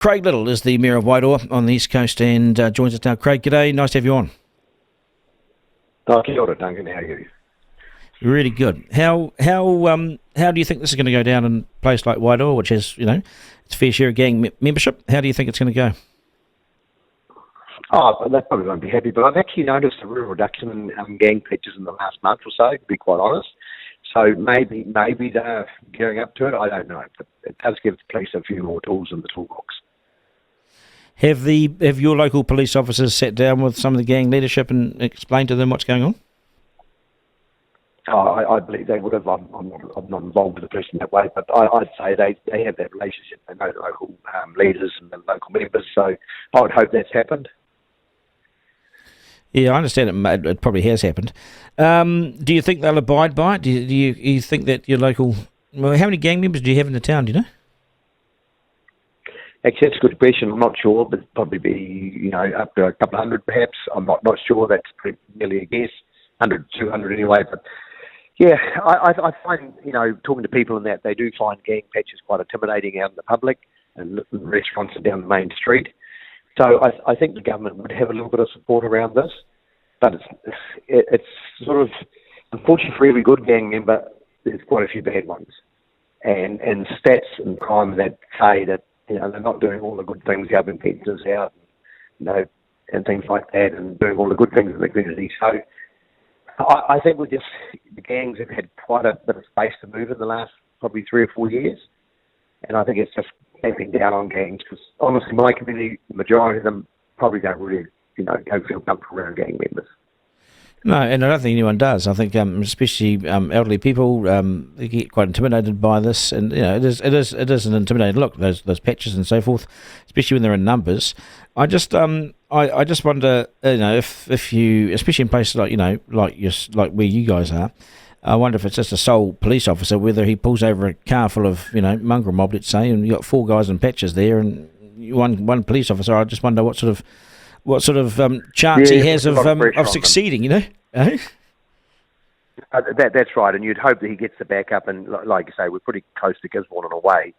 Craig Little is the Mayor of Wairoa on the East Coast and joins us now. Craig, g'day. Nice to have you on. Kia ora, Duncan. How are you? Really good. How do you think this is going to go down in a place like Wairoa, which has, its fair share of gang membership? How do you think it's going to go? Oh, they probably won't be happy, but I've actually noticed a real reduction in gang pictures in the last month or so, to be quite honest. So maybe they're gearing up to it. I don't know, but it does give the police a few more tools in the toolbox. Have your local police officers sat down with some of the gang leadership and explained to them what's going on? Oh, I believe they would have. I'm not involved with the police in that way, but I'd say they have that relationship. They know the local leaders and the local members, so I would hope that's happened. Yeah, I understand it probably has happened. Do you think they'll abide by it? Do you think that your local... Well, how many gang members do you have in the town, do you know? Actually, that's a good question. I'm not sure, but probably be, up to a couple of hundred perhaps. I'm not sure. That's nearly a guess. 100, 200 anyway. But yeah, I find, talking to people in that, they do find gang patches quite intimidating out in the public and restaurants are down the main street. So I think the government would have a little bit of support around this. But it's sort of, unfortunately for every good gang member, there's quite a few bad ones. And stats and crime that say that, they're not doing all the good things, helping pensioners out, and things like that, and doing all the good things in the community. So I think the gangs have had quite a bit of space to move in the last probably 3 or 4 years. And I think it's just clamping down on gangs, because honestly, my community, the majority of them probably don't really, don't feel comfortable around gang members. No, and I don't think anyone does. I think, especially elderly people, they get quite intimidated by this, and it is an intimidating look. Those patches and so forth, especially when they're in numbers. I just wonder, if you, especially in places like where you guys are, I wonder if it's just a sole police officer, whether he pulls over a car full of mongrel mob, let's say, and you got 4 guys in patches there, and one police officer. I just wonder what sort of chance he has of succeeding, That's right, and you'd hope that he gets the backup, and like you say, we're pretty close to Gisborne in a way,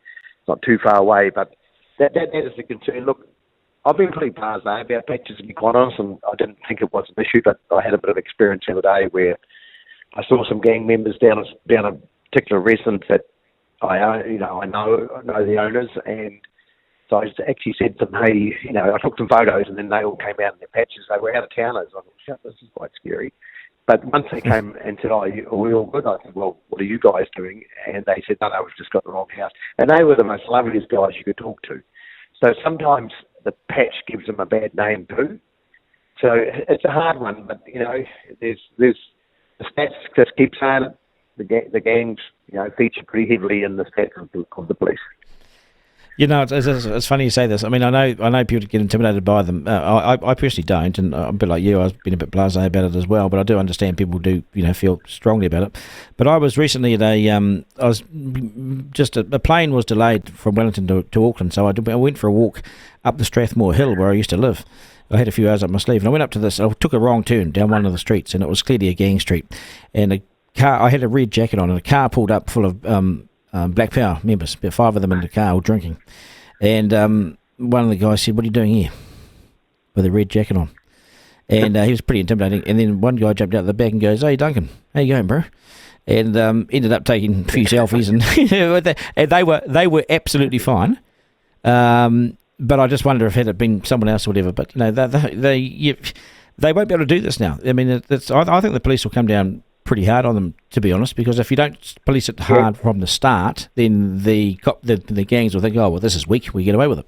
not too far away, but that is the concern. Look, I've been pretty blasé about patches, to be quite honest, and I didn't think it was an issue, but I had a bit of experience the other day where I saw some gang members down a particular residence that I know the owners, and so I actually said to them, hey, I took some photos, and then they all came out in their patches. They were out-of-towners. I thought, shit, this is quite scary. But once they came and said, are we all good? I said, well, what are you guys doing? And they said, no, we've just got the wrong house. And they were the most loveliest guys you could talk to. So sometimes the patch gives them a bad name too. So it's a hard one, but, there's the stats just keep saying it. The gangs, feature pretty heavily in the stats of the police. It's funny you say this. I mean, I know people get intimidated by them. I personally don't, and I'm a bit like you. I've been a bit blasé about it as well, but I do understand people do, feel strongly about it. But I was recently at a plane was delayed from Wellington to Auckland, so I went for a walk up the Strathmore Hill where I used to live. I had a few hours up my sleeve, and I went up to this. I took a wrong turn down one of the streets, and it was clearly a gang street. And I had a red jacket on, and a car pulled up full of Black Power members, about 5 of them in the car all drinking. And one of the guys said, what are you doing here? With a red jacket on. And he was pretty intimidating. And then one guy jumped out the back and goes, hey, Duncan, how you going, bro? And ended up taking a few selfies. And they were absolutely fine. But I just wonder if had it been someone else or whatever. But, they won't be able to do this now. I mean, I think the police will come down pretty hard on them, to be honest, because if you don't police it hard from the start, then the gangs will think, oh, well, this is weak, we get away with it.